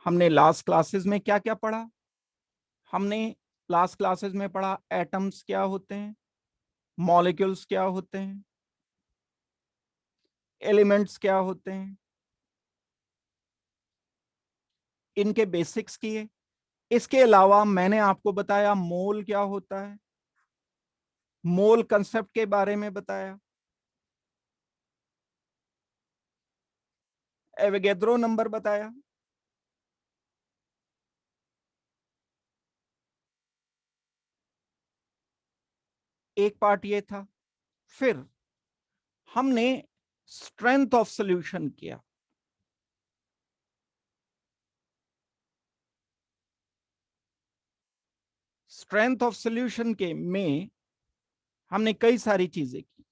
हमने last classes में क्या क्या पढ़ा? हमने लास्ट क्लासेस में पढ़ा एटम्स क्या होते हैं, मॉलिक्यूल्स क्या होते हैं, एलिमेंट्स क्या होते हैं, इनके बेसिक्स किए। इसके अलावा मैंने आपको बताया मोल क्या होता है, मोल कंसेप्ट के बारे में बताया, एवोगैड्रो नंबर बताया। एक पार्ट ये था। फिर हमने स्ट्रेंथ ऑफ सॉल्यूशन किया। स्ट्रेंथ ऑफ सॉल्यूशन के में हमने कई सारी चीजें की।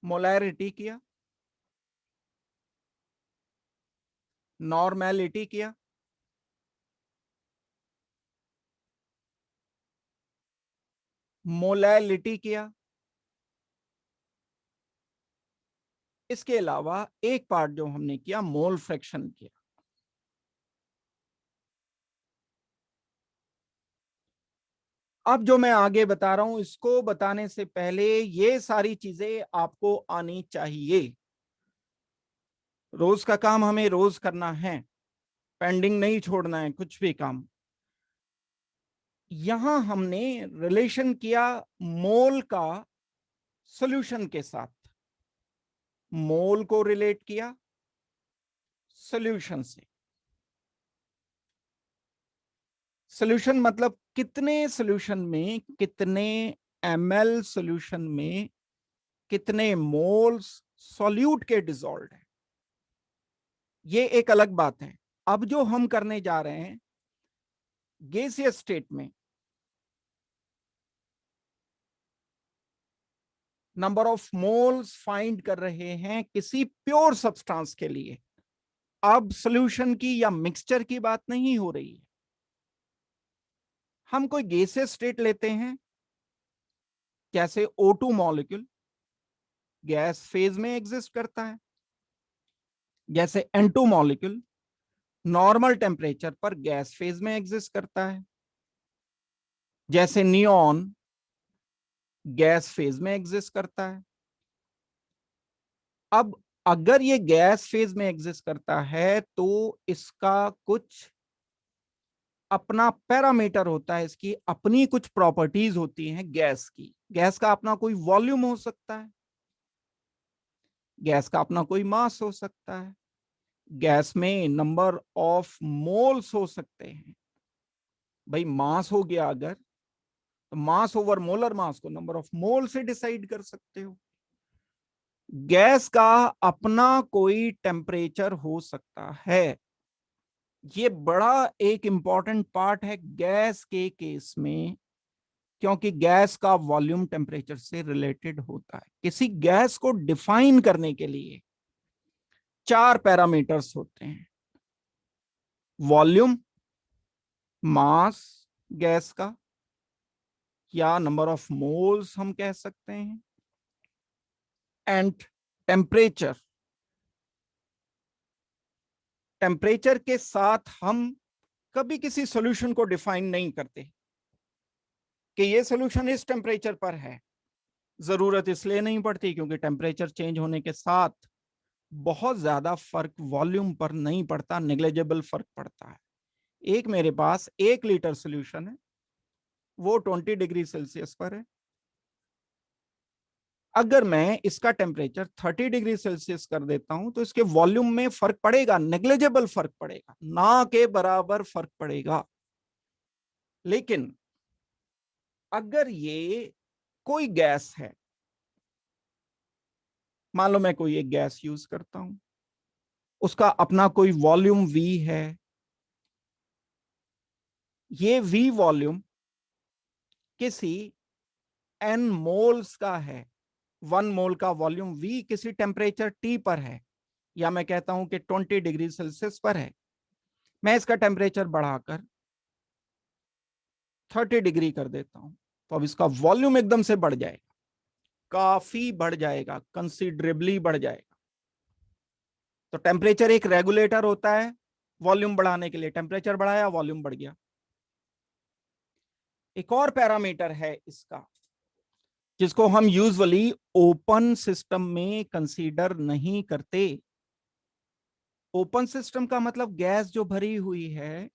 मोलैरिटी किया, नॉर्मेलिटी किया, मोलैलिटी किया। इसके अलावा एक पार्ट जो हमने किया मोल फ्रैक्शन किया। अब जो मैं आगे बता रहा हूं इसको बताने से पहले ये सारी चीजें आपको आनी चाहिए। रोज का काम हमें रोज करना है, पेंडिंग नहीं छोड़ना है कुछ भी काम। यहां हमने रिलेशन किया मोल का सॉल्यूशन के साथ, मोल को रिलेट किया सॉल्यूशन से। सॉल्यूशन मतलब कितने सॉल्यूशन में, कितने ml सॉल्यूशन में कितने मोल्स सॉल्यूट के डिसॉल्व है, ये एक अलग बात है। अब जो हम करने जा रहे हैं गैसियस स्टेट में नंबर ऑफ मोल्स फाइंड कर रहे हैं किसी प्योर सब्सटेंस के लिए। अब सॉल्यूशन की या मिक्सचर की बात नहीं हो रही है। हम कोई गैसियस स्टेट लेते हैं, जैसे O2 मॉलिक्यूल गैस फेज में एग्जिस्ट करता है, जैसे N2 मॉलिक्यूल नॉर्मल टेम्परेचर पर गैस फेज में एग्जिस्ट करता है, जैसे नियॉन गैस फेज में एग्जिस्ट करता है। अब अगर ये गैस फेज में एग्जिस्ट करता है तो इसका कुछ अपना पैरामीटर होता है, इसकी अपनी कुछ प्रॉपर्टीज होती हैं गैस की। गैस का अपना कोई वॉल्यूम हो सकता है, गैस का अपना कोई मास हो सकता है, गैस में नंबर ऑफ मोल्स हो सकते हैं। भाई मास हो गया अगर, तो मास ओवर मोलर मास को नंबर ऑफ मोल से डिसाइड कर सकते हो। गैस का अपना कोई टेम्परेचर हो सकता है। ये बड़ा एक इंपॉर्टेंट पार्ट है गैस के केस में, क्योंकि गैस का वॉल्यूम टेम्परेचर से रिलेटेड होता है। किसी गैस को डिफाइन करने के लिए 4 पैरामीटर्स होते हैं, वॉल्यूम, मास गैस का, या नंबर ऑफ मोल्स हम कह सकते हैं, एंड टेम्परेचर। टेम्परेचर के साथ हम कभी किसी सॉल्यूशन को डिफाइन नहीं करते कि ये सॉल्यूशन इस टेम्परेचर पर है। जरूरत इसलिए नहीं पड़ती क्योंकि टेम्परेचर चेंज होने के साथ बहुत ज्यादा फर्क वॉल्यूम पर नहीं पड़ता, नेग्लिजिबल फर्क पड़ता है। एक मेरे पास 1 लीटर सॉल्यूशन है, वो 20 डिग्री सेल्सियस पर है। अगर मैं इसका टेम्परेचर 30 डिग्री सेल्सियस कर देता हूं तो इसके वॉल्यूम में फर्क पड़ेगा, नेग्लिजिबल फर्क पड़ेगा, ना के बराबर फर्क पड़ेगा। लेकिन अगर ये कोई गैस है, मान लो मैं कोई एक गैस यूज करता हूं, उसका अपना कोई वॉल्यूम V है, ये V वॉल्यूम किसी N मोल्स का है, 1 मोल का वॉल्यूम V किसी टेम्परेचर T पर है, या मैं कहता हूं कि 20 डिग्री सेल्सियस पर है। मैं इसका टेम्परेचर बढ़ाकर 30 डिग्री कर देता हूं तो अब इसका वॉल्यूम एकदम से बढ़ जाएगा, काफी बढ़ जाएगा, कंसिडरेबली बढ़ जाएगा। तो टेम्परेचर एक रेगुलेटर होता है वॉल्यूम बढ़ाने के लिए टेम्परेचर बढ़ाया, वॉल्यूम बढ़ गया। एक और पैरामीटर है इसका जिसको हम यूजुअली ओपन सिस्टम में कंसीडर नहीं करते। ओपन सिस्टम का मतलब गैस जो भरी हुई है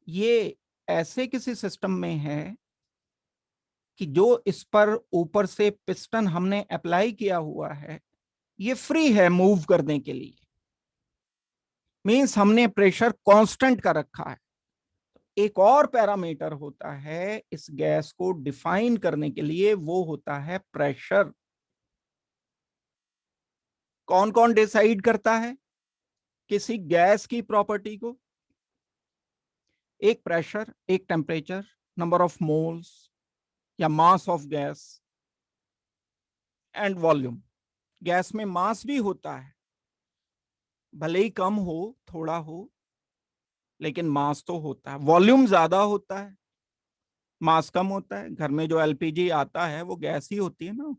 ये ऐसे किसी सिस्टम में है कि जो इस पर ऊपर से पिस्टन हमने अप्लाई किया हुआ है ये फ्री है मूव करने के लिए, मींस हमने प्रेशर कांस्टेंट का रखा है। एक और पैरामीटर होता है इस गैस को डिफाइन करने के लिए, वो होता है प्रेशर। कौन कौन डिसाइड करता है किसी गैस की प्रॉपर्टी को? एक प्रेशर, एक टेम्परेचर, नंबर ऑफ मोल्स या mass of gas and volume. Gas में मास भी होता है, भले ही कम हो थोड़ा हो लेकिन मास तो होता है। वॉल्यूम ज्यादा होता है, मास कम होता है। घर में जो एलपीजी आता है वो गैस ही होती है ना,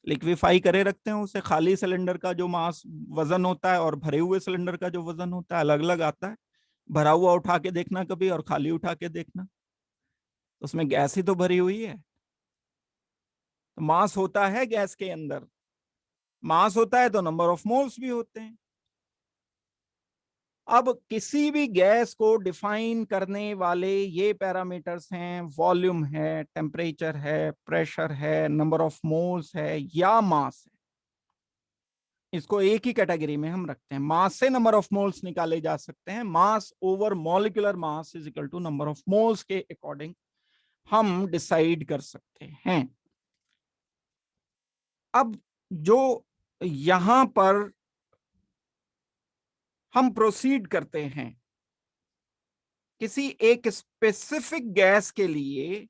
लिक्विफाई करे रखते हैं उसे। खाली सिलेंडर का जो मास वजन होता है और भरे हुए सिलेंडर का जो वजन होता है अलग अलग आता है। भरा हुआ उठा के देखना कभी और खाली उठा के देखना, उसमें गैस ही तो भरी हुई है। तो मास होता है गैस के अंदर, मास होता है तो नंबर ऑफ मोल्स भी होते हैं। अब किसी भी गैस को डिफाइन करने वाले ये पैरामीटर्स हैं, वॉल्यूम है, टेम्परेचर है, प्रेशर है, नंबर ऑफ मोल्स है या मास है। इसको एक ही कैटेगरी में हम रखते हैं। मास से नंबर ऑफ मोल्स निकाले जा सकते हैं। Mass over molecular mass is equal to number of moles के अकॉर्डिंग हम डिसाइड कर सकते हैं। अब जो यहां पर हम प्रोसीड करते हैं, किसी एक स्पेसिफिक गैस के लिए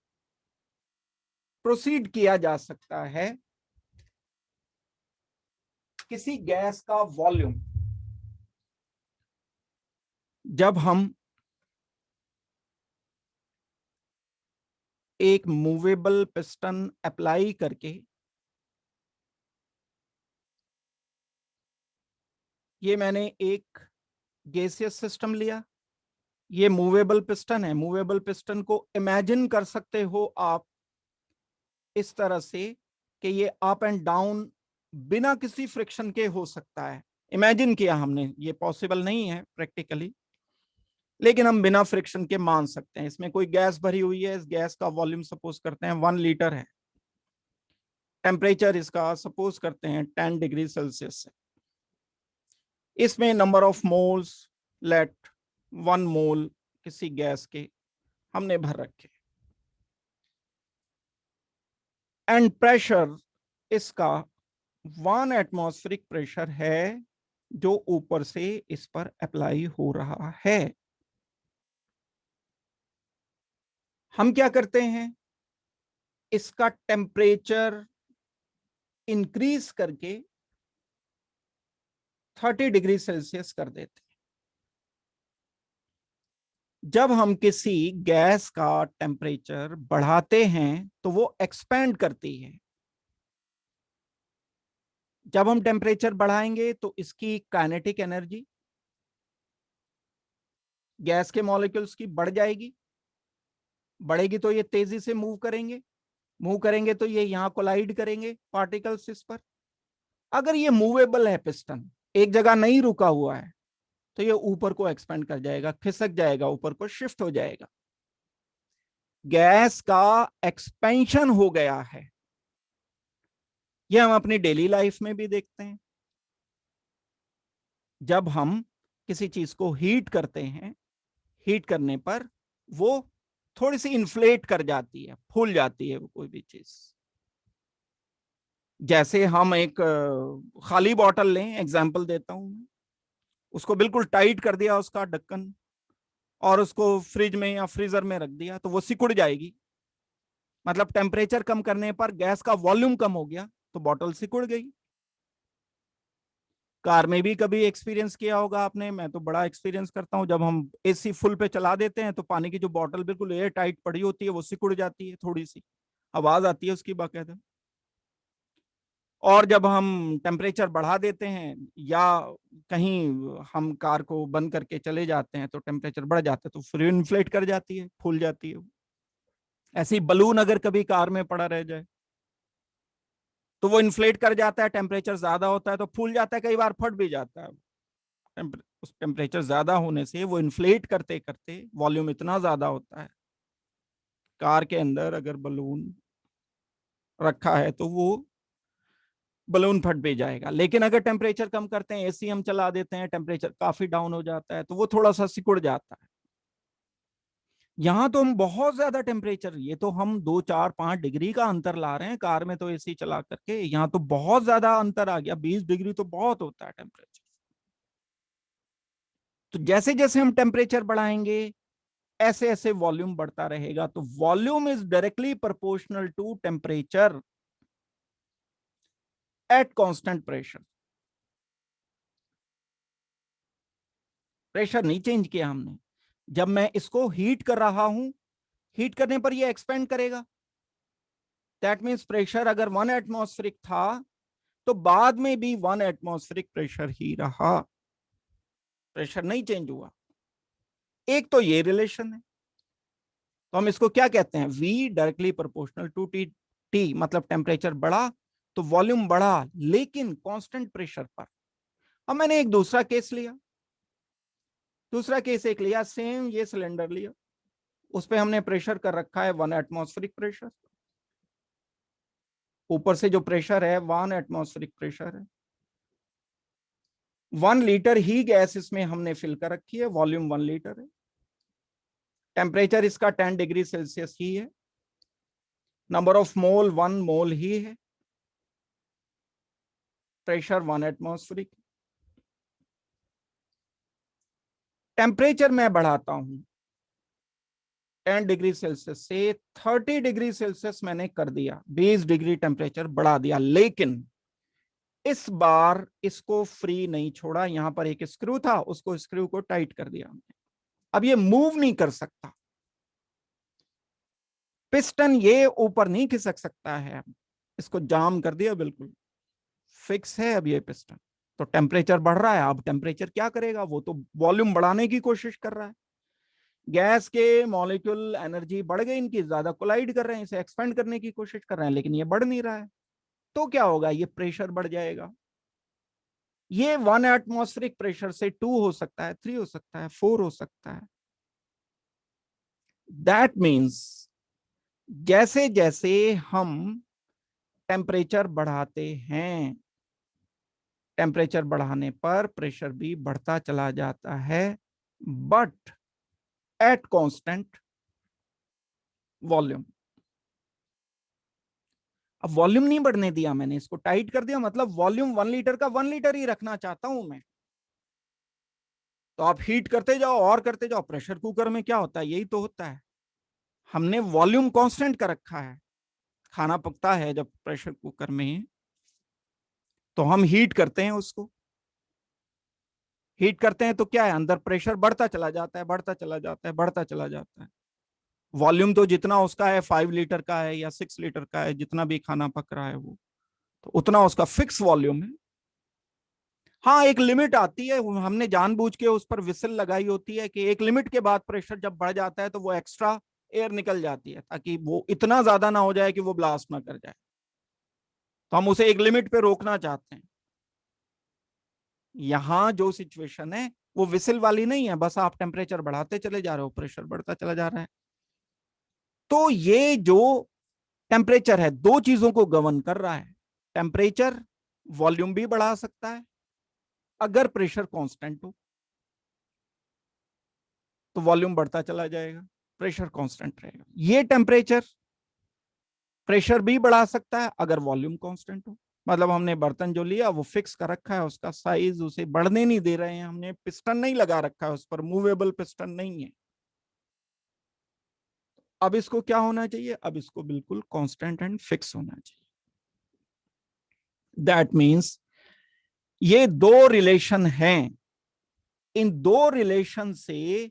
प्रोसीड किया जा सकता है। किसी गैस का वॉल्यूम जब हम एक मूवेबल पिस्टन अप्लाई करके, ये मैंने एक गैसियस सिस्टम लिया, ये मूवेबल पिस्टन है। मूवेबल पिस्टन को इमेजिन कर सकते हो आप इस तरह से कि ये अप एंड डाउन बिना किसी फ्रिक्शन के हो सकता है। इमेजिन किया हमने, ये पॉसिबल नहीं है प्रैक्टिकली, लेकिन हम बिना फ्रिक्शन के मान सकते हैं। इसमें कोई गैस भरी हुई है, इस गैस का वॉल्यूम सपोज करते हैं 1 लीटर है, टेम्परेचर इसका सपोज करते हैं 10 डिग्री सेल्सियस है। इसमें नंबर ऑफ मोल्स, लेट 1 मोल किसी गैस के हमने भर रखे, एंड प्रेशर इसका 1 एटमॉस्फेरिक प्रेशर है जो ऊपर से इस पर अप्लाई हो रहा है। हम क्या करते हैं, इसका टेम्परेचर इंक्रीज करके 30 डिग्री सेल्सियस कर देते हैं। जब हम किसी गैस का टेम्परेचर बढ़ाते हैं तो वो एक्सपैंड करती है। जब हम टेम्परेचर बढ़ाएंगे तो इसकी काइनेटिक एनर्जी गैस के मॉलिक्यूल्स की बढ़ जाएगी। बढ़ेगी तो ये तेजी से मूव करेंगे, मूव करेंगे तो ये यहां कोलाइड करेंगे पार्टिकल्स इस पर। अगर ये मूवेबल है, पिस्टन एक जगह नहीं रुका हुआ है, तो ये ऊपर को एक्सपेंड कर जाएगा, खिसक जाएगा, ऊपर को शिफ्ट हो जाएगा। गैस का एक्सपेंशन हो गया है। ये हम अपनी डेली लाइफ में भी देखते हैं। जब हम किसी चीज को हीट करते हैं, हीट करने पर वो थोड़ी सी इन्फ्लेट कर जाती है, फूल जाती है वो कोई भी चीज। जैसे हम एक खाली बॉटल लें, एग्जांपल देता हूं मैं, उसको बिल्कुल टाइट कर दिया उसका ढक्कन और उसको फ्रिज में या फ्रीजर में रख दिया तो वो सिकुड़ जाएगी। मतलब टेम्परेचर कम करने पर गैस का वॉल्यूम कम हो गया तो बॉटल सिकुड़ गई। कार में भी कभी एक्सपीरियंस किया होगा आपने, मैं तो बड़ा एक्सपीरियंस करता हूं, जब हम एसी फुल पे चला देते हैं तो पानी की जो बॉटल बिल्कुल एयर टाइट पड़ी होती है वो सिकुड़ जाती है, थोड़ी सी आवाज आती है उसकी बाकायदा। और जब हम टेम्परेचर बढ़ा देते हैं या कहीं हम कार को बंद करके चले जाते हैं तो टेम्परेचर बढ़ जाता है, तो फिर इन्फ्लेट कर जाती है, फूल जाती है। ऐसे ही बलून अगर कभी कार में पड़ा रह जाए तो वो इन्फ्लेट कर जाता है, टेम्परेचर ज्यादा होता है तो फूल जाता है, कई बार फट भी जाता है। उस टेम्परेचर ज्यादा होने से वो इन्फ्लेट करते करते वॉल्यूम इतना ज्यादा होता है, कार के अंदर अगर बलून रखा है तो वो बलून फट भी जाएगा। लेकिन अगर टेम्परेचर कम करते हैं, एसी हम चला देते हैं, टेम्परेचर काफी डाउन हो जाता है, तो वो थोड़ा सा सिकुड़ जाता है। यहां तो हम बहुत ज्यादा टेम्परेचर, ये तो हम 2 4 5 डिग्री का अंतर ला रहे हैं कार में तो एसी चला करके, यहाँ तो बहुत ज्यादा अंतर आ गया, 20 डिग्री तो बहुत होता है टेम्परेचर। तो जैसे जैसे हम टेम्परेचर बढ़ाएंगे ऐसे ऐसे वॉल्यूम बढ़ता रहेगा। तो volume is directly proportional to temperature at constant pressure. Pressure नहीं चेंज किया हमने, जब मैं इसको हीट कर रहा हूं, हीट करने पर ये एक्सपेंड करेगा। दैट मीन्स प्रेशर अगर 1 एटमॉस्फेरिक था तो बाद में भी 1 एटमॉस्फेरिक प्रेशर ही रहा, प्रेशर नहीं चेंज हुआ। एक तो ये रिलेशन है, तो हम इसको क्या कहते हैं, V directly proportional to T. T मतलब टेम्परेचर बढ़ा तो वॉल्यूम बढ़ा लेकिन कांस्टेंट प्रेशर पर। अब मैंने एक दूसरा केस लिया, दूसरा केस एक लिया, सेम ये सिलेंडर लिया, उस पे हमने प्रेशर कर रखा है 1 एटमॉस्फेरिक प्रेशर, ऊपर से जो प्रेशर है 1 एटमॉस्फेरिक प्रेशर है। 1 लीटर ही गैस इसमें हमने फिल कर रखी है, वॉल्यूम 1 लीटर है, टेम्परेचर इसका 10 डिग्री सेल्सियस ही है, नंबर ऑफ मोल 1 मोल ही है, प्रेशर 1 एटमॉस्फेरिक। टेम्परेचर मैं बढ़ाता हूं 10 डिग्री सेल्सियस से 30 डिग्री सेल्सियस मैंने कर दिया, 20 डिग्री टेम्परेचर बढ़ा दिया, लेकिन इस बार इसको फ्री नहीं छोड़ा, यहां पर एक स्क्रू था, उसको स्क्रू को टाइट कर दिया हमने। अब ये मूव नहीं कर सकता, पिस्टन ये ऊपर नहीं खिसक सकता है, इसको जाम कर दिया, बिल्कुल फिक्स है अब ये पिस्टन। तो टेम्परेचर बढ़ रहा है, अब टेम्परेचर क्या करेगा, वो तो वॉल्यूम बढ़ाने की कोशिश कर रहा है। गैस के मॉलिक्यूल एनर्जी बढ़ गई इनकी, ज्यादा कोलाइड कर रहे हैं, इसे एक्सपेंड करने की कोशिश कर रहे हैं, लेकिन ये बढ़ नहीं रहा है। तो क्या होगा, ये प्रेशर बढ़ जाएगा। ये 1 एटमॉस्फेरिक प्रेशर से 2 हो सकता है, 3 हो सकता है, 4 हो सकता है। दैट मीन्स जैसे जैसे हम टेम्परेचर बढ़ाते हैं, टेम्परेचर बढ़ाने पर प्रेशर भी बढ़ता चला जाता है, बट एट कांस्टेंट वॉल्यूम। अब वॉल्यूम नहीं बढ़ने दिया मैंने, इसको टाइट कर दिया, मतलब वॉल्यूम 1 लीटर का 1 लीटर ही रखना चाहता हूं मैं। तो आप हीट करते जाओ और करते जाओ, प्रेशर कुकर में क्या होता है, यही तो होता है, हमने वॉल्यूम कांस्टेंट कर रखा है। खाना पकता है जब प्रेशर कुकर में, तो हम हीट करते हैं उसको, हीट करते हैं तो क्या है, अंदर प्रेशर बढ़ता चला जाता है, बढ़ता चला जाता है, बढ़ता चला जाता है। वॉल्यूम तो जितना उसका है 5 लीटर का है या 6 लीटर का है, जितना भी खाना पक रहा है वो, तो उतना उसका फिक्स वॉल्यूम है। हाँ एक लिमिट आती है, हमने जानबूझ के उस पर विसल लगाई होती है कि एक लिमिट के बाद प्रेशर जब बढ़ जाता है तो वो एक्स्ट्रा एयर निकल जाती है, ताकि वो इतना ज्यादा ना हो जाए कि वो ब्लास्ट ना कर जाए, तो हम उसे एक लिमिट पे रोकना चाहते हैं। यहां जो सिचुएशन है वो विसल वाली नहीं है, बस आप टेम्परेचर बढ़ाते चले जा रहे हो, प्रेशर बढ़ता चला जा रहा है। तो ये जो टेम्परेचर है दो चीजों को गवर्न कर रहा है, टेम्परेचर वॉल्यूम भी बढ़ा सकता है, अगर प्रेशर कांस्टेंट हो तो वॉल्यूम बढ़ता चला जाएगा, प्रेशर कांस्टेंट रहेगा। ये टेम्परेचर प्रेशर भी बढ़ा सकता है अगर वॉल्यूम कांस्टेंट हो, मतलब हमने बर्तन जो लिया वो फिक्स कर रखा है, उसका साइज उसे बढ़ने नहीं दे रहे हैं, हमने पिस्टन नहीं लगा रखा है उस पर, मूवेबल पिस्टन नहीं है। अब इसको क्या होना चाहिए, अब इसको बिल्कुल कांस्टेंट एंड फिक्स होना चाहिए। दैट मीन्स ये दो रिलेशन हैं, इन दो रिलेशन से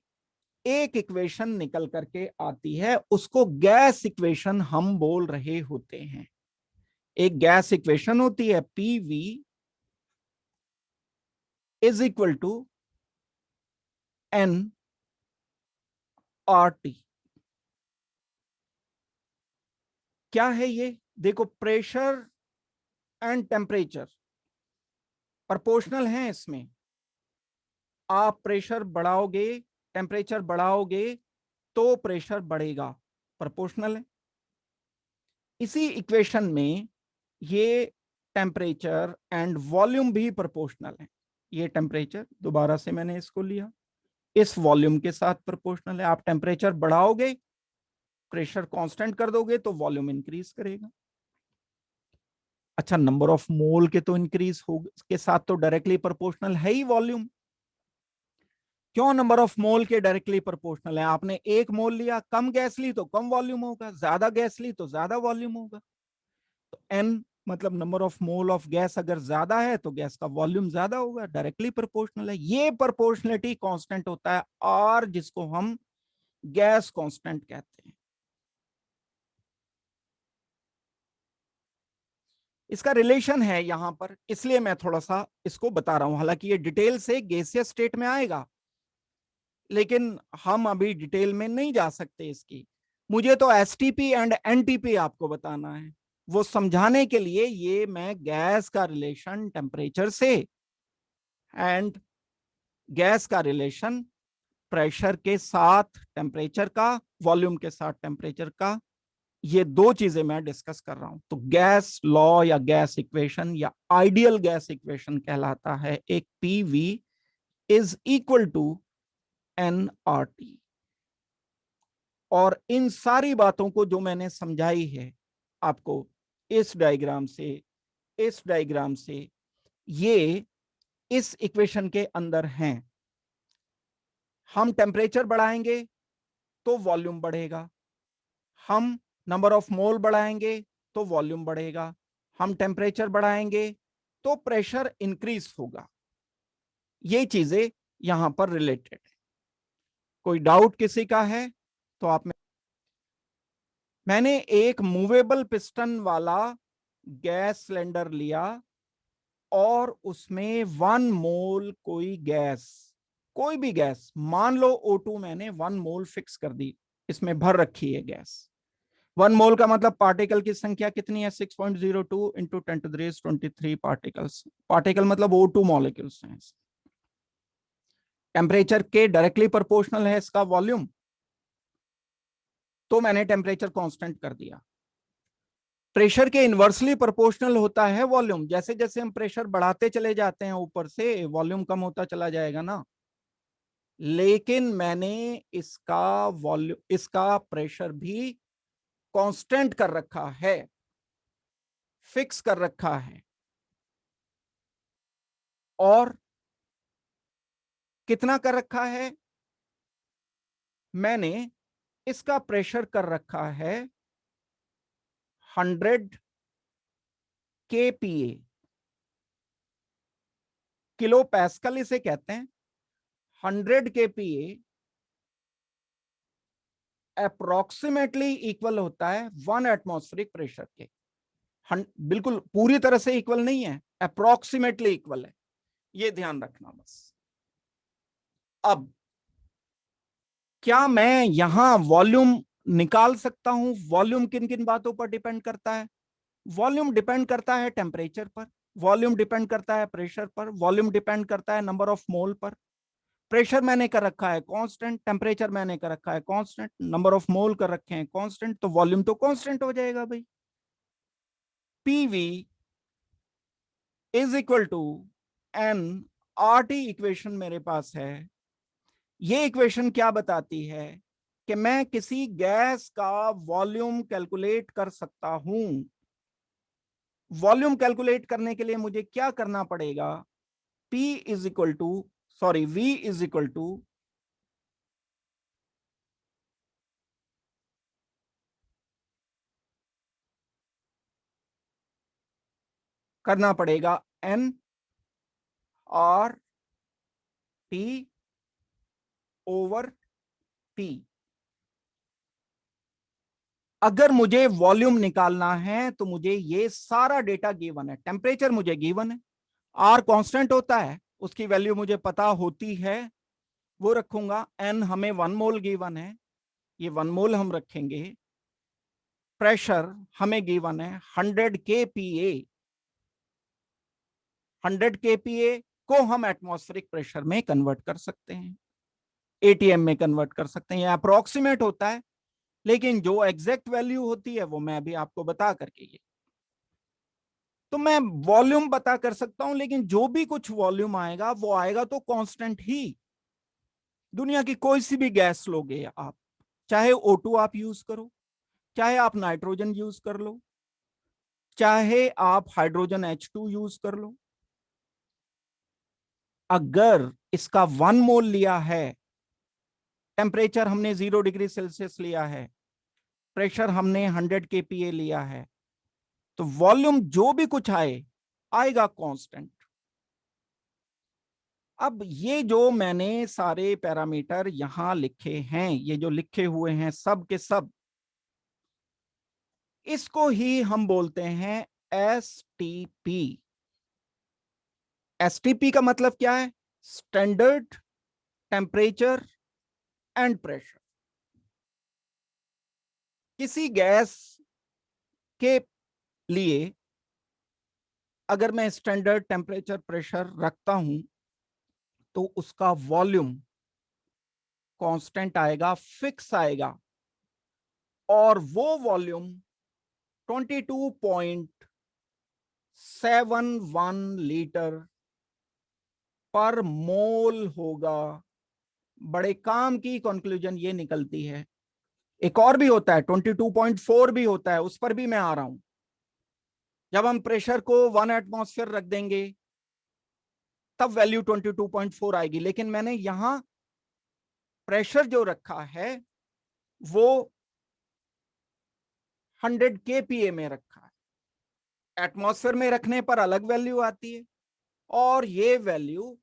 एक इक्वेशन निकल करके आती है, उसको गैस इक्वेशन हम बोल रहे होते हैं। एक गैस इक्वेशन होती है PV is equal to N R T. क्या है ये? देखो, प्रेशर एंड टेम्परेचर प्रोपोर्शनल हैं इसमें। आप प्रेशर बढ़ाओगे, टेम्परेचर बढ़ाओगे तो प्रेशर बढ़ेगा, प्रोपोर्शनल है। इसी इक्वेशन में ये टेम्परेचर एंड वॉल्यूम भी प्रोपोर्शनल है। ये टेम्परेचर, दोबारा से मैंने इसको लिया, इस वॉल्यूम के साथ प्रोपोर्शनल है। आप टेम्परेचर बढ़ाओगे, प्रेशर कांस्टेंट कर दोगे तो वॉल्यूम इंक्रीज करेगा। अच्छा, नंबर ऑफ मोल के तो इंक्रीज हो के साथ तो डायरेक्टली प्रोपोर्शनल है ही वॉल्यूम। क्यों नंबर ऑफ मोल के डायरेक्टली प्रोपोर्शनल है? आपने एक मोल लिया, कम गैस ली तो कम वॉल्यूम होगा, ज्यादा गैस ली तो ज्यादा वॉल्यूम होगा। तो एन मतलब number of mole of gas अगर ज्यादा है तो गैस का वॉल्यूम ज्यादा होगा, डायरेक्टली प्रोपोर्शनल है। ये प्रोपोर्शनलिटी कांस्टेंट होता है आर, जिसको हम गैस कांस्टेंट कहते हैं। इसका रिलेशन है यहां पर, इसलिए मैं थोड़ा सा इसको बता रहा हूं। हालांकि ये डिटेल से गैसियस स्टेट में आएगा, लेकिन हम अभी डिटेल में नहीं जा सकते इसकी। मुझे तो एसटीपी एंड एनटीपी आपको बताना है। वो समझाने के लिए ये मैं गैस का रिलेशन टेम्परेचर से एंड गैस का रिलेशन प्रेशर के साथ टेम्परेचर का, वॉल्यूम के साथ टेम्परेचर का, ये दो चीजें मैं डिस्कस कर रहा हूं। तो गैस लॉ या गैस इक्वेशन या आइडियल गैस इक्वेशन कहलाता है एक PV is equal to N R T. और इन सारी बातों को जो मैंने समझाई है आपको, इस डायग्राम से, इस डायग्राम से, ये इस इक्वेशन के अंदर हैं। हम टेम्परेचर बढ़ाएंगे तो वॉल्यूम बढ़ेगा, हम नंबर ऑफ मोल बढ़ाएंगे तो वॉल्यूम बढ़ेगा, हम टेम्परेचर बढ़ाएंगे तो प्रेशर इंक्रीज होगा। ये चीजें यहां पर रिलेटेड है। कोई डाउट किसी का है तो आप में... मैंने एक मूवेबल पिस्टन वाला गैस सिलेंडर लिया और उसमें 1 मोल कोई गैस, कोई भी गैस, मान लो O2, मैंने 1 मोल फिक्स कर दी, इसमें भर रखी है गैस। 1 मोल का मतलब पार्टिकल की संख्या कितनी है? 6.02 इंटू 10⁻23 पार्टिकल्स। पार्टिकल मतलब O2 मॉलिक्यूल्स हैं। टेम्परेचर के डायरेक्टली प्रोपोर्शनल है इसका वॉल्यूम, तो मैंने टेम्परेचर कांस्टेंट कर दिया। प्रेशर के इनवर्सली प्रोपोर्शनल होता है वॉल्यूम। जैसे जैसे हम प्रेशर बढ़ाते चले जाते हैं ऊपर से, वॉल्यूम कम होता चला जाएगा ना। लेकिन मैंने इसका वॉल्यूम, इसका प्रेशर भी कांस्टेंट कर रखा है, फिक्स कर रखा है। और कितना कर रखा है? मैंने इसका प्रेशर कर रखा है 100 kPa, किलो पैस्कल इसे कहते हैं। 100 kPa अप्रोक्सीमेटली इक्वल होता है 1 एटमॉस्फेरिक प्रेशर के। बिल्कुल पूरी तरह से इक्वल नहीं है, अप्रोक्सीमेटली इक्वल है, ये ध्यान रखना बस। अब क्या मैं यहां वॉल्यूम निकाल सकता हूं? वॉल्यूम किन किन बातों पर डिपेंड करता है? वॉल्यूम डिपेंड करता है टेम्परेचर पर, वॉल्यूम डिपेंड करता है प्रेशर पर, वॉल्यूम डिपेंड करता है नंबर ऑफ मोल पर। प्रेशर मैंने कर रखा है कांस्टेंट, टेम्परेचर मैंने कर रखा है कांस्टेंट, नंबर ऑफ मोल कर रखे हैं कांस्टेंट, तो वॉल्यूम तो कांस्टेंट हो जाएगा भाई। PV is equal to N R T equation मेरे पास है। ये इक्वेशन क्या बताती है? कि मैं किसी गैस का वॉल्यूम कैलकुलेट कर सकता हूं। वॉल्यूम कैलकुलेट करने के लिए मुझे क्या करना पड़ेगा? P is equal to, sorry, V is equal to करना पड़ेगा N R T over T। अगर मुझे वॉल्यूम निकालना है तो मुझे ये सारा डेटा गिवन है, टेम्परेचर मुझे गिवन है, आर कांस्टेंट होता है, उसकी वैल्यू मुझे पता होती है, वो रखूंगा। एन हमें 1 मोल गिवन है, ये 1 मोल हम रखेंगे। प्रेशर हमें गिवन है 100 kPa, 100 kPa को हम एटमॉस्फेरिक प्रेशर में कन्वर्ट कर सकते हैं, एटीएम में कन्वर्ट कर सकते हैं, अप्रोक्सीमेट होता है, लेकिन जो एग्जैक्ट वैल्यू होती है वो मैं अभी आपको बता करके ये, तो मैं वॉल्यूम बता कर सकता हूं, लेकिन जो भी कुछ वॉल्यूम आएगा वो आएगा तो कांस्टेंट ही। दुनिया की कोई सी भी गैस लोगे आप, चाहे O2 आप यूज करो, चाहे आप नाइट्रोजन यूज कर लो, चाहे आप हाइड्रोजन H2 यूज कर लो, अगर इसका 1 मोल लिया है, टेम्परेचर हमने 0 डिग्री सेल्सियस लिया है, प्रेशर हमने 100 kPa लिया है, तो वॉल्यूम जो भी कुछ आएगा कांस्टेंट। अब ये जो मैंने सारे पैरामीटर यहां लिखे हैं, ये जो लिखे हुए हैं सब के सब, इसको ही हम बोलते हैं एसटीपी। एसटीपी का मतलब क्या है? Standard temperature and pressure. किसी गैस के लिए अगर मैं स्टैंडर्ड टेम्परेचर प्रेशर रखता हूं तो उसका वॉल्यूम कांस्टेंट आएगा, फिक्स आएगा, और वो वॉल्यूम 22.71 लीटर पर मोल होगा। बड़े काम की कंक्लूजन ये निकलती है। एक और भी होता है, 22.4 भी होता है, उस पर भी मैं आ रहा हूं। जब हम प्रेशर को 1 एटमॉस्फेयर रख देंगे तब वैल्यू 22.4 आएगी, लेकिन मैंने यहां प्रेशर जो रखा है वो 100 kPa में रखा है। एटमॉस्फेयर में रखने पर अलग वैल्यू आती है, और ये वैल्यू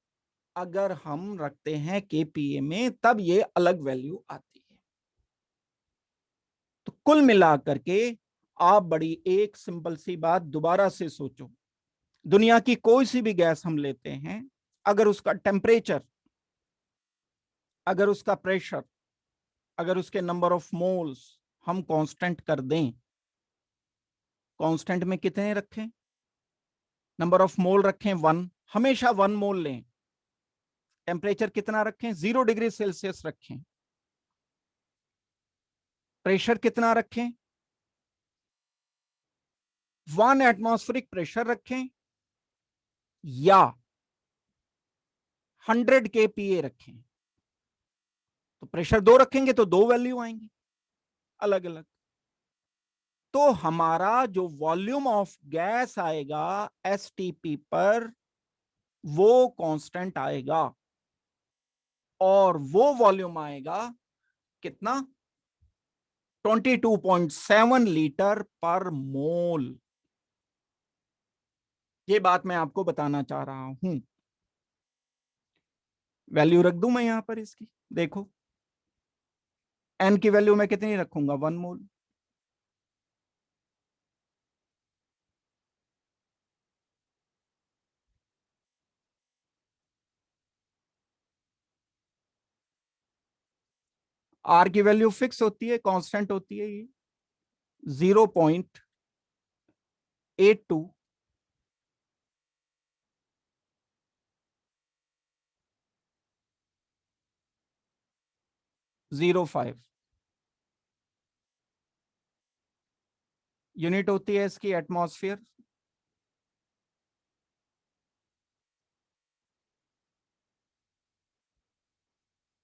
अगर हम रखते हैं kPa में तब ये अलग वैल्यू आती है। तो कुल मिलाकर के आप बड़ी एक सिंपल सी बात दोबारा से सोचो, दुनिया की कोई सी भी गैस हम लेते हैं, अगर उसका टेम्परेचर, अगर उसका प्रेशर, अगर उसके नंबर ऑफ मोल्स हम कांस्टेंट कर दें, कांस्टेंट में कितने रखें? नंबर ऑफ मोल रखें 1, हमेशा 1 मोल लें। टेम्परेचर कितना रखें? 0 डिग्री सेल्सियस रखें। प्रेशर कितना रखें? 1 एटमॉस्फेरिक प्रेशर रखें, या 100 kPa रखें। तो प्रेशर 2 रखेंगे तो 2 वैल्यू आएंगी अलग अलग। तो हमारा जो वॉल्यूम ऑफ गैस आएगा एसटीपी पर, वो कांस्टेंट आएगा, और वो वॉल्यूम आएगा कितना? 22.7 लीटर पर मोल। ये बात मैं आपको बताना चाह रहा हूं। वैल्यू रख दूं मैं यहां पर इसकी, देखो एन की वैल्यू मैं कितनी रखूंगा? 1 मोल। आर की वैल्यू फिक्स होती है, कांस्टेंट होती है, ये 0.82 05 यूनिट होती है इसकी एटमॉस्फेयर।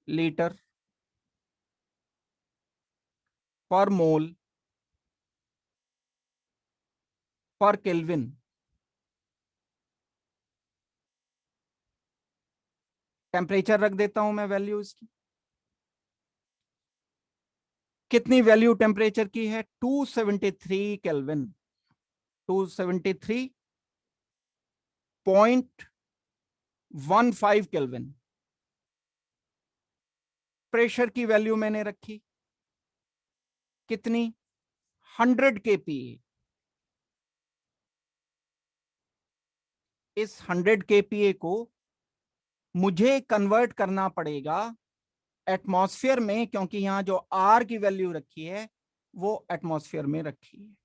लीटर पर मोल पर केल्विन। टेम्परेचर रख देता हूं मैं वैल्यू इसकी, कितनी वैल्यू टेम्परेचर की है? 273 केल्विन, 273.15 केल्विन। प्रेशर की वैल्यू मैंने रखी कितनी? 100 kPa। इस 100 kPa को मुझे कन्वर्ट करना पड़ेगा एटमॉस्फेयर में, क्योंकि यहां जो आर की वैल्यू रखी है वो एटमॉस्फेयर में रखी है।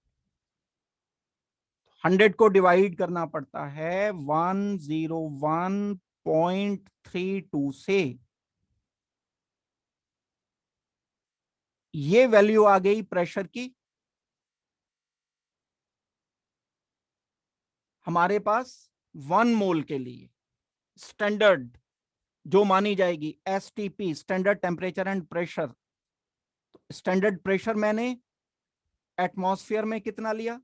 100 को डिवाइड करना पड़ता है 101.32 से। ये वैल्यू आ गई प्रेशर की हमारे पास 1 मोल के लिए, स्टैंडर्ड जो मानी जाएगी STP, standard temperature and pressure. Standard pressure मैंने एटमॉस्फेयर में कितना लिया,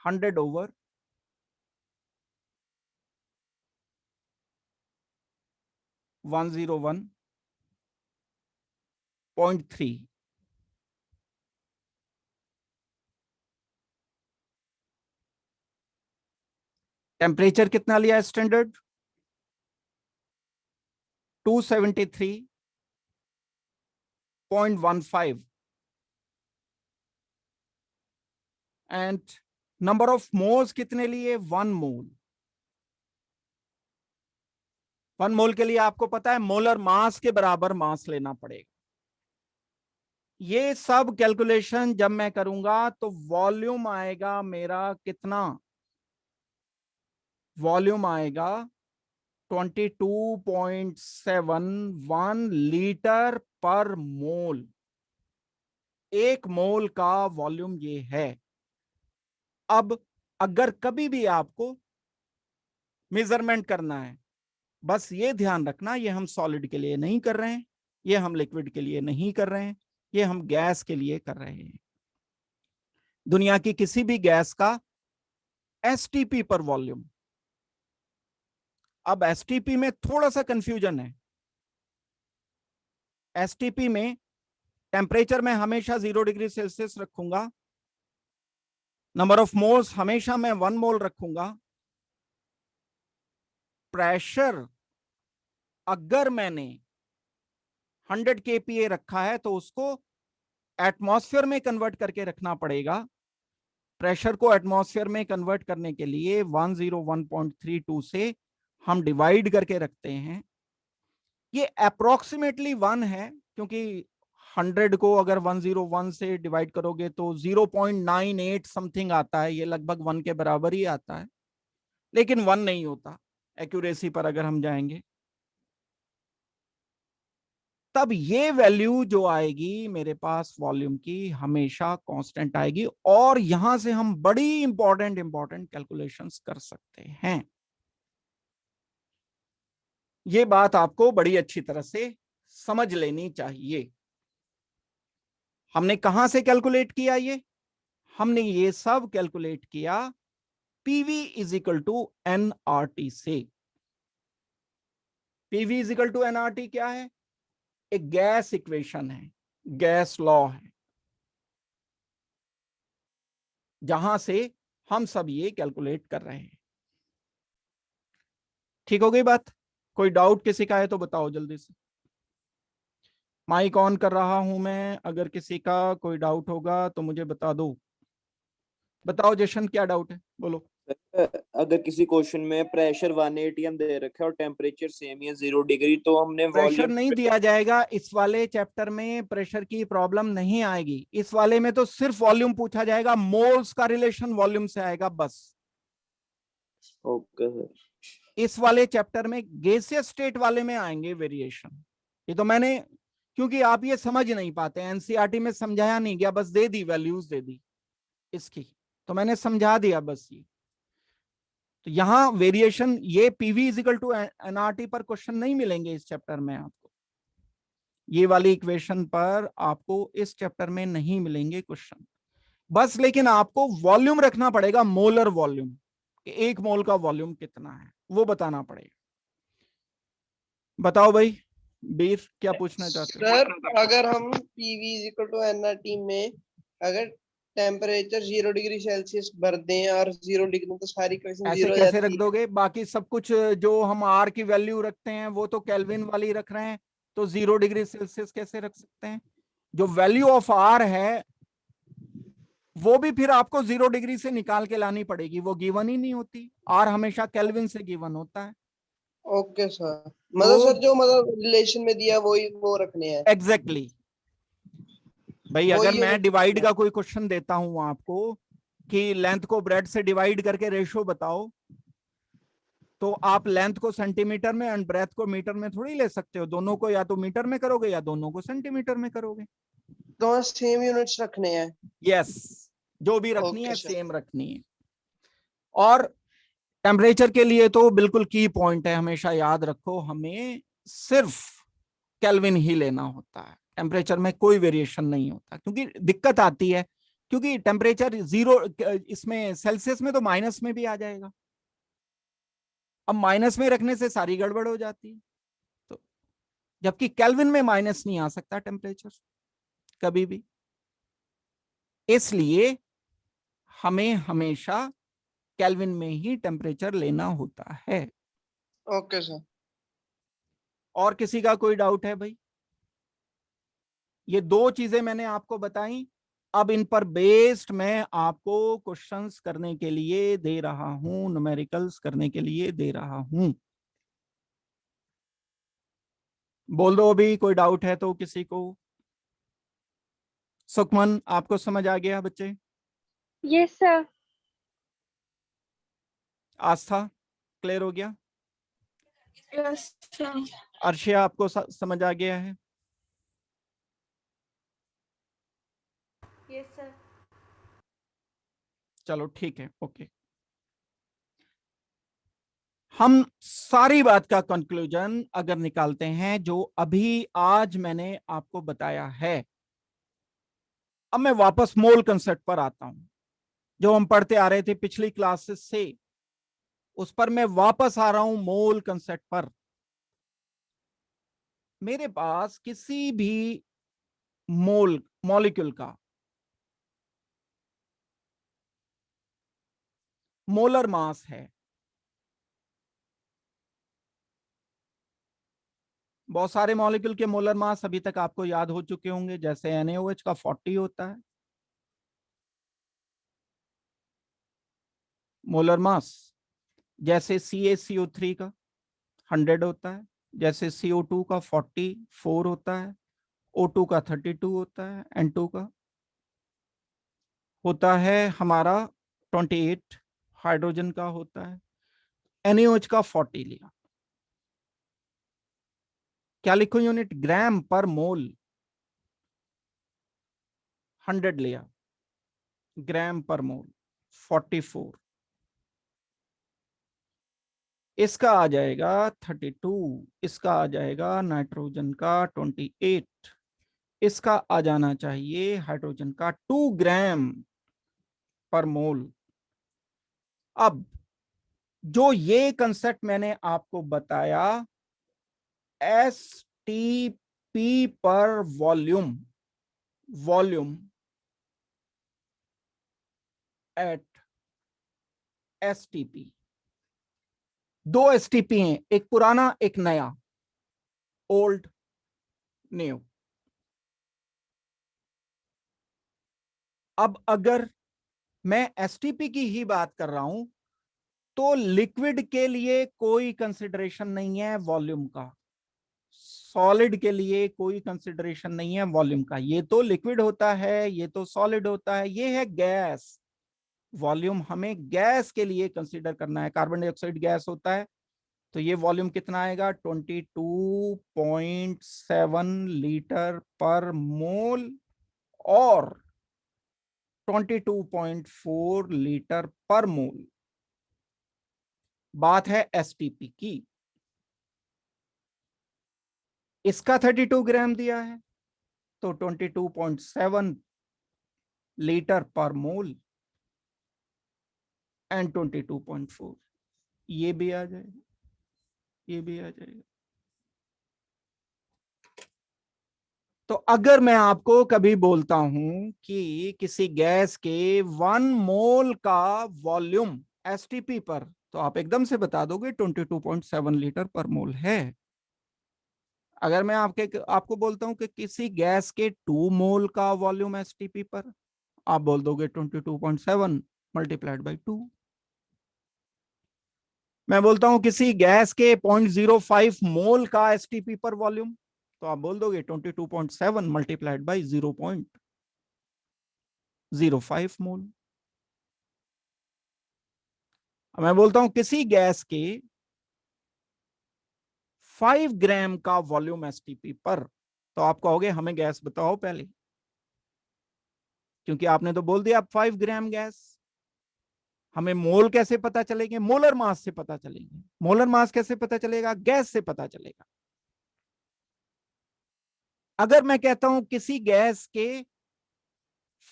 100/101.3। टेम्परेचर कितना लिया standard, 273.15। And number of moles कितने लिए, 1 मोल। 1 मोल के लिए आपको पता है मोलर मास के बराबर मास लेना पड़ेगा। ये सब कैलकुलेशन जब मैं करूंगा तो वॉल्यूम आएगा मेरा कितना, वॉल्यूम आएगा 22.71 लीटर पर मोल। 1 मोल का वॉल्यूम ये है। अब अगर कभी भी आपको मेजरमेंट करना है, बस ये ध्यान रखना ये हम सॉलिड के लिए नहीं कर रहे हैं, ये हम लिक्विड के लिए नहीं कर रहे हैं, ये हम गैस के लिए कर रहे हैं। दुनिया की किसी भी गैस का एसटीपी पर वॉल्यूम। अब एसटीपी में थोड़ा सा कंफ्यूजन है। एसटीपी में टेम्परेचर में हमेशा 0 डिग्री सेल्सियस रखूंगा, नंबर ऑफ मोल्स हमेशा मैं 1 मोल रखूंगा। प्रेशर अगर मैंने 100 kPa रखा है तो उसको एटमॉस्फेयर में कन्वर्ट करके रखना पड़ेगा। प्रेशर को एटमॉस्फेयर में कन्वर्ट करने के लिए 101.32 से हम डिवाइड करके रखते हैं। ये अप्रोक्सीमेटली 1 है, क्योंकि 100 को अगर 101 से डिवाइड करोगे तो 0.98 समथिंग आता है, ये लगभग 1 के बराबर ही आता है, लेकिन 1 नहीं होता एक्यूरेसी पर अगर हम जाएंगे। तब ये वैल्यू जो आएगी मेरे पास वॉल्यूम की हमेशा कांस्टेंट आएगी, और यहां से हम बड़ी इंपॉर्टेंट कैलकुलेशंस कर सकते हैं। ये बात आपको बड़ी अच्छी तरह से समझ लेनी चाहिए। हमने कहां से कैलकुलेट किया, ये हमने ये सब कैलकुलेट किया PV is equal to NRT से। PV is equal to NRT क्या है, एक गैस इक्वेशन है, गैस लॉ है, जहां से हम सब ये कैलकुलेट कर रहे हैं। ठीक हो गई बात? कोई डाउट किसी का है तो बताओ जल्दी से। माइक ऑन कर रहा हूं मैं, अगर किसी का कोई डाउट होगा तो मुझे बता दो। बताओ जशन, क्या डाउट है, बोलो। अगर किसी क्वेश्चन में प्रेशर 1 atm दे रखा है और टेम्परेचर सेम ही है 0 डिग्री, तो हमने प्रेशर वॉल्यूम नहीं दिया जाएगा इस वाले चैप्टर में, प्रेशर की प्रॉब्लम नहीं आएगी इस वाले में, तो सिर्फ वॉल्यूम पूछा जाएगा, मोल्स का रिलेशन वॉल्यूम से आएगा बस। Okay sir. इस वाले चैप्टर में गैसियस स्टेट वाले में आएंगे वेरिएशन। ये तो मैंने, क्योंकि आप ये समझ नहीं पाते, एनसीईआरटी में समझाया नहीं गया, बस दे दी वैल्यूज दे दी इसकी, तो मैंने समझा दिया बस ये। तो यहां वेरिएशन ये पीवी इजिकल टू एनआरटी पर क्वेश्चन नहीं मिलेंगे इस चैप्टर में आपको, ये वाली इक्वेशन पर आपको इस चैप्टर में नहीं मिलेंगे क्वेश्चन बस। लेकिन आपको वॉल्यूम रखना पड़ेगा, मोलर वॉल्यूम, 1 मोल का वॉल्यूम कितना है वो बताना पड़ेगा। बताओ भाई, बीर क्या पूछना चाहते हो? सर अगर हम PV is equal to NRT में अगर टेम्परेचर 0 डिग्री सेल्सियस भर दें और 0 डिग्री तो सारी इक्वेशन ऐसे 0 हो कैसे जाती रख है। दोगे? बाकी सब कुछ जो हम आर की वैल्यू रखते हैं वो तो केल्विन वाली रख रहे हैं, तो 0 डिग्री सेल्सियस कैसे रख सकते हैं? जो वैल्यू ऑफ आर है वो भी फिर आपको 0 डिग्री से निकाल के लानी पड़ेगी, वो गिवन ही नहीं होती। आर हमेशा केल्विन से गिवन होता है। ओके सर, मतलब तो सर जो मतलब रिलेशन में दिया वही वो रखने हैं। एग्जैक्टली भाई, वो अगर मैं यूनिट डिवाइड का कोई क्वेश्चन देता हूं आपको कि लेंथ को ब्रेड से डिवाइड करके रेशियो बताओ, तो आप लेंथ को सेंटीमीटर में एंड ब्रेथ को मीटर में थोड़ी ले सकते हो। दोनों को या तो मीटर में करोगे या दोनों को सेंटीमीटर में करोगे। तो सेम यूनिट्स रखने हैं। यस, जो भी रखनी ओके है सर। सेम रखनी है। और टेम्परेचर के लिए तो बिल्कुल की पॉइंट है, हमेशा याद रखो, हमें सिर्फ केल्विन ही लेना होता है, टेम्परेचर में कोई वेरिएशन नहीं होता। क्योंकि दिक्कत आती है, क्योंकि टेम्परेचर 0 इसमें सेल्सियस में तो माइनस में भी आ जाएगा। अब माइनस में रखने से सारी गड़बड़ हो जाती है। तो जबकि केल्विन में माइनस नहीं आ सकता टेम्परेचर कभी भी, इसलिए हमें हमेशा केल्विन में ही टेम्परेचर लेना होता है। Okay sir. और किसी का कोई डाउट है भाई? ये दो चीजें मैंने आपको बताई, अब इन पर बेस्ड मैं आपको क्वेश्चंस करने के लिए दे रहा हूं, न्यूमेरिकल्स करने के लिए दे रहा हूं। बोल दो अभी कोई डाउट है तो किसी को। सुखमन, आपको समझ आ गया बच्चे? Yes sir. आस्था, क्लियर हो गया? Yes sir. अर्शिया, आपको समझ आ गया है? Yes sir. चलो ठीक है, ओके। हम सारी बात का कंक्लूजन अगर निकालते हैं जो अभी आज मैंने आपको बताया है, अब मैं वापस मोल कंसेप्ट पर आता हूं। जो हम पढ़ते आ रहे थे पिछली क्लासेस से, उस पर मैं वापस आ रहा हूं मोल कंसेप्ट पर। मेरे पास किसी भी मॉलिक्यूल का मोलर मास है, बहुत सारे मॉलिक्यूल के मोलर मास अभी तक आपको याद हो चुके होंगे, जैसे NaOH का 40 होता है मोलर मास, जैसे CaCO3 का 100 होता है, जैसे CO2 का 44 होता है, O2 का 32 होता है, N2 का होता है हमारा 28, हाइड्रोजन का होता है, NaOH का 40 लिया। क्या लिखो यूनिट? ग्राम पर मोल। 100 लिया, ग्राम पर मोल 44, इसका आ जाएगा 32, इसका आ जाएगा नाइट्रोजन का 28, इसका आ जाना चाहिए हाइड्रोजन का 2 ग्राम पर मोल। अब जो ये कंसेप्ट मैंने आपको बताया, STP पर वॉल्यूम, वॉल्यूम एट STP, दो STP हैं, एक पुराना एक नया, ओल्ड न्यू। अब अगर मैं STP की ही बात कर रहा हूं तो लिक्विड के लिए कोई कंसिडरेशन नहीं है वॉल्यूम का, सॉलिड के लिए कोई कंसिडरेशन नहीं है वॉल्यूम का। ये तो लिक्विड होता है, ये तो सॉलिड होता है, ये है गैस। वॉल्यूम हमें गैस के लिए कंसीडर करना है। कार्बन डाइऑक्साइड गैस होता है, तो ये वॉल्यूम कितना आएगा? 22.7 लीटर पर मोल और 22.4 लीटर पर मोल। बात है STP की। इसका 32 ग्राम दिया है तो 22.7 लीटर पर मोल एंड 22.4, ये भी आ जाएगा, ये भी आ जाएगा। तो अगर मैं आपको कभी बोलता हूं कि किसी गैस के 1 मोल का वॉल्यूम STP पर, तो आप एकदम से बता दोगे 22.7 लीटर पर मोल है। अगर मैं आपको बोलता हूं कि किसी गैस के 2 मोल का वॉल्यूम एसटीपी पर, आप बोल दोगे 22.7 मल्टीप्लाइड बाई 2। मैं बोलता हूं किसी गैस के 0.05 मोल का एसटीपी पर वॉल्यूम, तो आप बोल दोगे 22.7 मल्टीप्लाइड बाई 0.05 मोल। मैं बोलता हूं किसी गैस के 5 ग्राम का वॉल्यूम एसटीपी पर, तो आप कहोगे हमें गैस बताओ पहले, क्योंकि आपने तो बोल दिया 5 ग्राम गैस। हमें मोल कैसे पता चलेंगे? मोलर मास से पता चलेंगे। मोलर मास कैसे पता चलेगा? गैस से पता चलेगा। अगर मैं कहता हूं किसी गैस के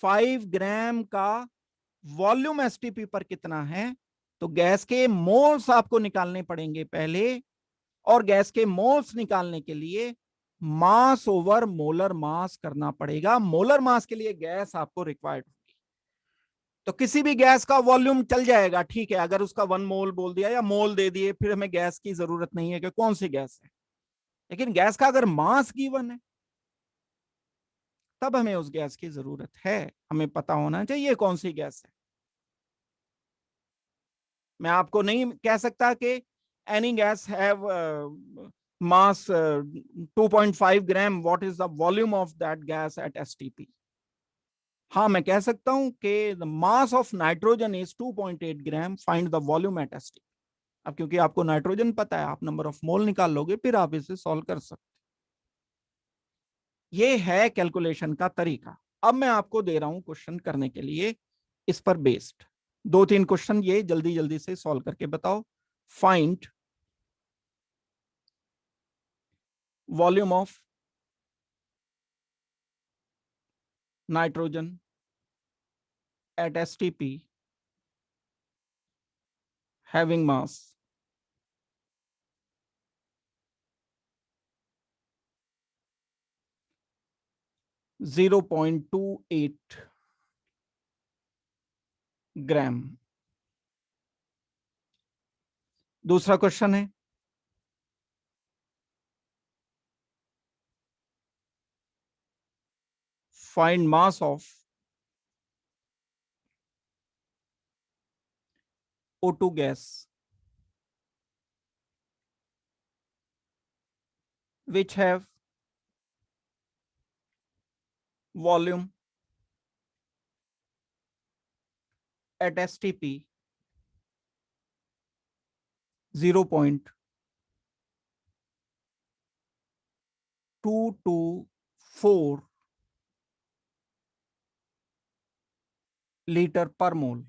5 ग्राम का वॉल्यूम एसटीपी पर कितना है, तो गैस के मोल्स आपको निकालने पड़ेंगे पहले, और गैस के मोल्स निकालने के लिए मास ओवर मोलर मास करना पड़ेगा। मोलर मास के लिए गैस आपको रिक्वायर्ड होगी। तो किसी भी गैस का वॉल्यूम चल जाएगा, ठीक है, अगर उसका 1 मोल बोल दिया या मोल दे दिए, फिर हमें गैस की जरूरत नहीं है कि कौन सी गैस है। लेकिन गैस का अगर मास गिवन है, तब हमें उस गैस की जरूरत है। हमें पता होना चाहिए कौन सी गैस है। मैं आपको नहीं कह सकता कि any guys have mass 2.5 gram, what is the volume of that gas at STP. हाँ, मैं कह सकता हूं कि the mass of nitrogen is 2.8 gram, find the volume at STP. अब क्योंकि आपको नाइट्रोजन पता है, आप नंबर ऑफ मोल निकाल लोगे, फिर आप इसे सॉल्व कर सकते। ये है कैलकुलेशन का तरीका। अब मैं आपको दे रहा हूं क्वेश्चन करने के लिए इस पर बेस्ड 2-3 क्वेश्चन, ये जल्दी जल्दी से सॉल्व करके बताओ। Find volume of nitrogen eight STP having mass 0.28 ग्राम। दूसरा क्वेश्चन है find mass of O2 gas which have volume at STP 0.224 liter per mole।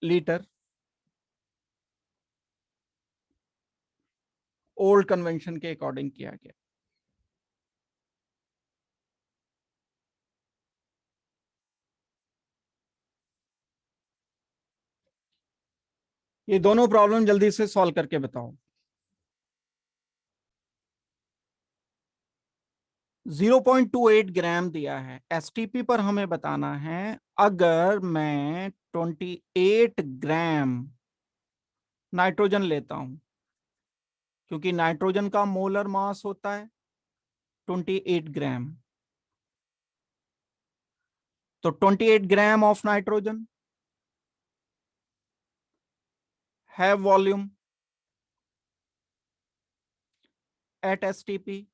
Litre old convention के अकॉर्डिंग किया गया। ये दोनों प्रॉब्लम जल्दी से सॉल्व करके बताओ। 0.28 ग्राम दिया है, एसटीपी पर हमें बताना है अगर मैं 28 ग्राम नाइट्रोजन लेता हूं, क्योंकि नाइट्रोजन का मोलर मास होता है 28 ग्राम, तो 28 gram of nitrogen have volume at STP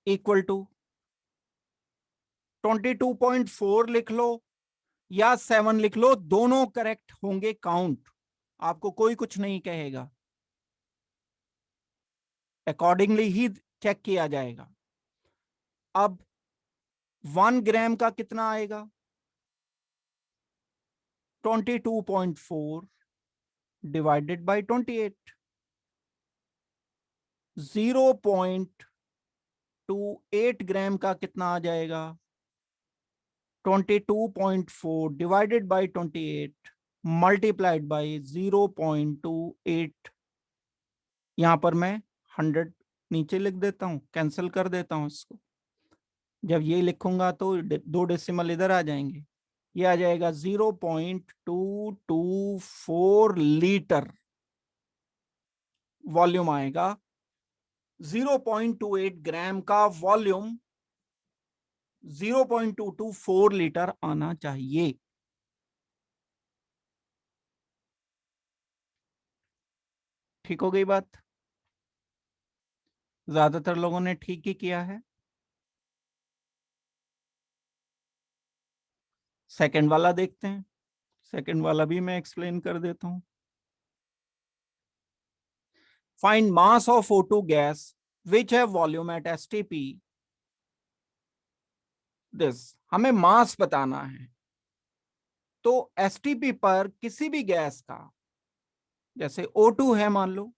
equal to 22.4 लिख लो या 7 लिख लो, दोनों करेक्ट होंगे काउंट, आपको कोई कुछ नहीं कहेगा, अकॉर्डिंगली ही चेक किया जाएगा। अब 1 ग्राम का कितना आएगा? 22.4 डिवाइडेड बाई 28, 0.28 ग्राम का कितना आ जाएगा? 22.4 डिवाइडेड बाई 28 मल्टीप्लाइड बाई 0.28। यहां पर मैं 100 नीचे लिख देता हूं, कैंसिल कर देता हूं इसको। जब ये लिखूंगा तो 2 डेसिमल इधर आ जाएंगे, ये आ जाएगा 0.224 लीटर वॉल्यूम आएगा 0.28 ग्राम का वॉल्यूम 0.224 लीटर आना चाहिए। ठीक हो गई बात? ज्यादातर लोगों ने ठीक ही किया है। सेकंड वाला देखते हैं। सेकंड वाला भी मैं एक्सप्लेन कर देता हूं। Find mass of O2 gas which have volume eight STP। This हमें मास बताना है। तो STP पर किसी भी गैस का, जैसे O2 है मान लो,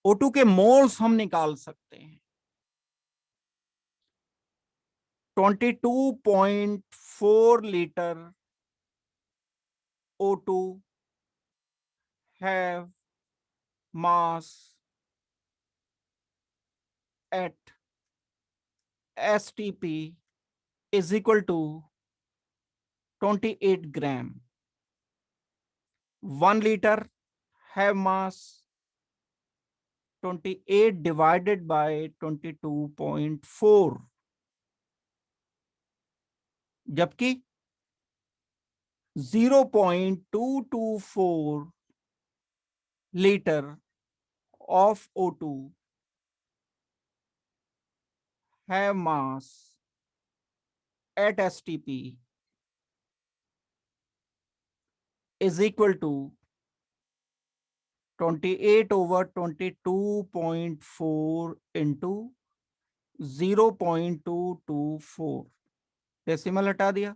O2 के मोल्स हम निकाल सकते हैं। 22.4 litre O2 have mass at STP is equal to 28 gram. 1 liter have mass 28 divided by 22.4, जबकि 0.224 liter of O2 have mass at STP is equal to 28 over 22.4 into 0.224। Decimal हटा दिया,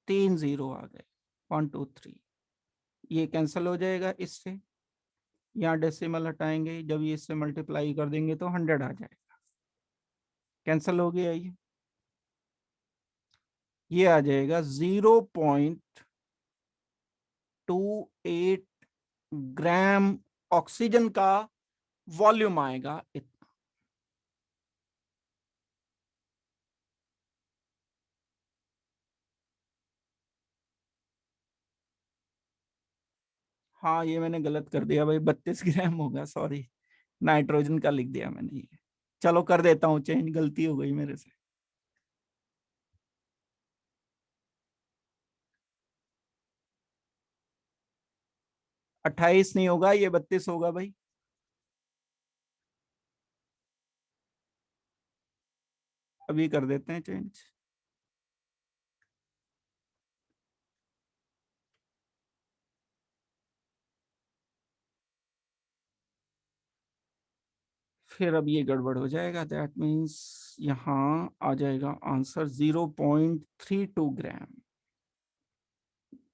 3 0 आ गए, 1 2 3। ये कैंसिल हो जाएगा इससे, यहाँ डेसिमल हटाएंगे, जब ये इससे मल्टीप्लाई कर देंगे तो 100 आ जाएगा। कैंसिल हो गया ये आ जाएगा 0.28 ग्राम ऑक्सीजन का वॉल्यूम आएगा इतना। हाँ ये मैंने गलत कर दिया भाई, 32 ग्राम होगा, सॉरी, नाइट्रोजन का लिख दिया मैंने ये। चलो कर देता हूँ चेंज, गलती हो गई मेरे से। अट्ठाईस नहीं होगा, ये 32 होगा भाई। अभी कर देते हैं चेंज। फिर अब ये गड़बड़ हो जाएगा, दैट मीन्स यहाँ आ जाएगा आंसर 0.32 ग्राम।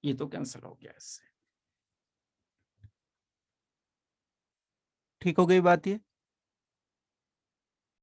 ये तो कैंसिल हो गया इससे। ठीक हो गई बात ये।